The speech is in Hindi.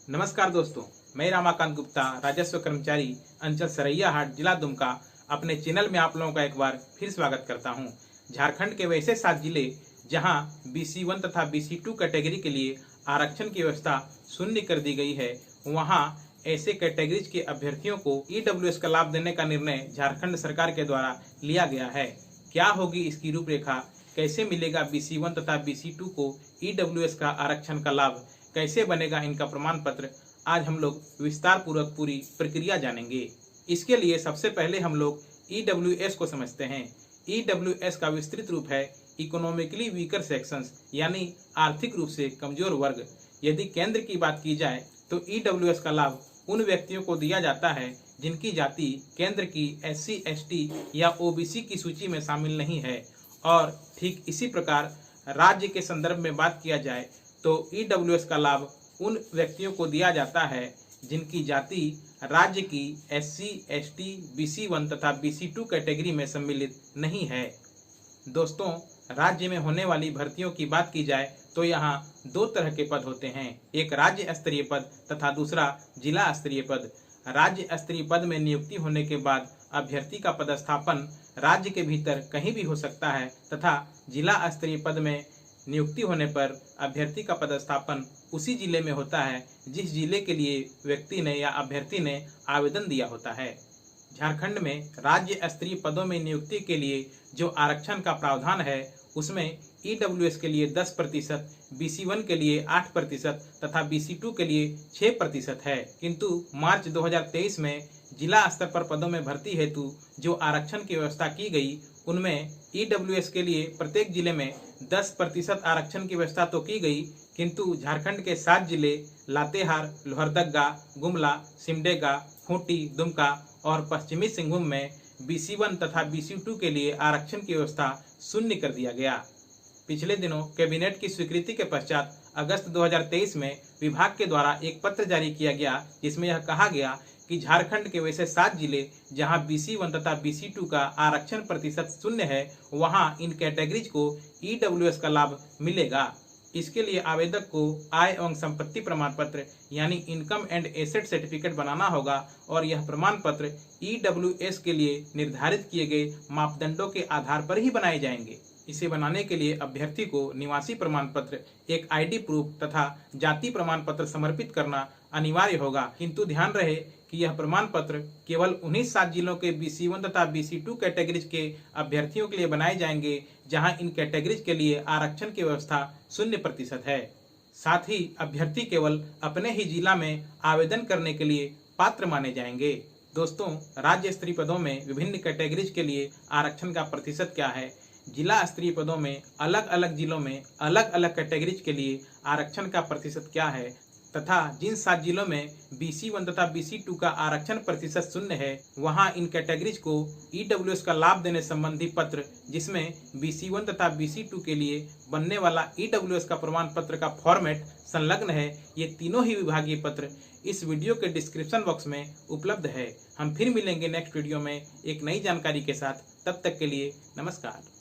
नमस्कार दोस्तों, मैं रमाकांत गुप्ता, राजस्व कर्मचारी अंचल सरैयाहाट, जिला दुमका, अपने चैनल में आप लोगों का एक बार फिर स्वागत करता हूं। झारखंड के वैसे 7 जिले जहां BC1 तथा BC2 कैटेगरी के लिए आरक्षण की व्यवस्था शून्य कर दी गई है, वहां ऐसे कैटेगरीज के अभ्यर्थियों को EWS का लाभ देने का निर्णय झारखंड सरकार के द्वारा लिया गया है। क्या होगी इसकी रूपरेखा, कैसे मिलेगा BC1 तथा BC2 को EWS का आरक्षण का लाभ, कैसे बनेगा इनका प्रमाण पत्र, आज हम लोग विस्तार पूर्वक पूरी प्रक्रिया जानेंगे। इसके लिए सबसे पहले हम लोग EWS को समझते हैं। EWS का विस्तृत रूप है इकोनॉमिकली वीकर सेक्शंस, यानी आर्थिक रूप से कमजोर वर्ग। यदि केंद्र की बात की जाए तो EWS का लाभ उन व्यक्तियों को दिया जाता है जिनकी जाति केंद्र की SC, ST या OBC की सूची में शामिल नहीं है। और ठीक इसी प्रकार राज्य के संदर्भ में बात किया जाए तो EWS का लाभ उन व्यक्तियों को दिया जाता है जिनकी जाति राज्य की SC, ST, BC1 तथा BC2 कैटेगरी में सम्मिलित नहीं है। दोस्तों, राज्य में होने वाली भर्तियों की बात की जाए तो यहाँ 2 तरह के पद होते हैं, एक राज्य स्तरीय पद तथा दूसरा जिला स्तरीय पद। राज्य स्तरीय पद में नियुक्ति होने के बाद अभ्यर्थी का पदस्थापन राज्य के भीतर कहीं भी हो सकता है तथा जिला स्तरीय पद में नियुक्ति होने पर अभ्यर्थी का पदस्थापन उसी जिले में होता है जिस जिले के लिए व्यक्ति ने या अभ्यर्थी ने आवेदन दिया होता है। झारखंड में राज्य स्तरीय पदों में नियुक्ति के लिए जो आरक्षण का प्रावधान है उसमें EWS के लिए 10%, BC1 के लिए 8% तथा BC2 के लिए 6% है। किंतु मार्च 2023 में जिला स्तर पर पदों में भर्ती हेतु जो आरक्षण की व्यवस्था की गई उनमें EWS के लिए प्रत्येक जिले में 10% आरक्षण की व्यवस्था तो की गई, किंतु झारखंड के 7 जिले लातेहार, लोहरदगा, गुमला, सिमडेगा, खूंटी, दुमका और पश्चिमी सिंहभूम में BC1 तथा BC2 के लिए आरक्षण की व्यवस्था शून्य कर दिया गया। पिछले दिनों कैबिनेट की स्वीकृति के पश्चात अगस्त 2023 में विभाग के द्वारा एक पत्र जारी किया गया जिसमें यह कहा गया कि झारखंड के वैसे 7 जिले जहां BC1 तथा BC2 का आरक्षण प्रतिशत शून्य है, वहां इन कैटेगरीज को EWS का लाभ मिलेगा। इसके लिए आवेदक को आय एवं संपत्ति प्रमाण पत्र यानी इनकम एंड एसेट सर्टिफिकेट बनाना होगा और यह प्रमाण पत्र EWS के लिए निर्धारित किए गए मापदंडों के आधार पर ही बनाए जाएंगे। इसे बनाने के लिए अभ्यर्थी को निवासी प्रमाण पत्र, एक ID प्रूफ तथा जाति प्रमाण पत्र समर्पित करना अनिवार्य होगा। किंतु ध्यान रहे कि यह प्रमाण पत्र केवल उन्हीं 7 जिलों के BC1 तथा BC2 कैटेगरीज के अभ्यर्थियों के लिए बनाए जाएंगे जहां इन कैटेगरीज के लिए आरक्षण की व्यवस्था 0% है। साथ ही अभ्यर्थी केवल अपने ही जिला में आवेदन करने के लिए पात्र माने जाएंगे। दोस्तों, राज्य स्तरीय पदों में विभिन्न कैटेगरीज के लिए आरक्षण का प्रतिशत क्या है, जिला स्तरीय पदों में अलग अलग जिलों में अलग अलग कैटेगरीज के लिए आरक्षण का प्रतिशत क्या है तथा जिन 7 जिलों में BC1 तथा BC2 का आरक्षण प्रतिशत शून्य है, वहां इन कैटेगरीज को EWS का लाभ देने संबंधी पत्र जिसमें BC1 तथा BC2 के लिए बनने वाला EWS का प्रमाण पत्र का फॉर्मेट संलग्न है, ये तीनों ही विभागीय पत्र इस वीडियो के डिस्क्रिप्शन बॉक्स में उपलब्ध है। हम फिर मिलेंगे नेक्स्ट वीडियो में एक नई जानकारी के साथ। तब तक के लिए नमस्कार।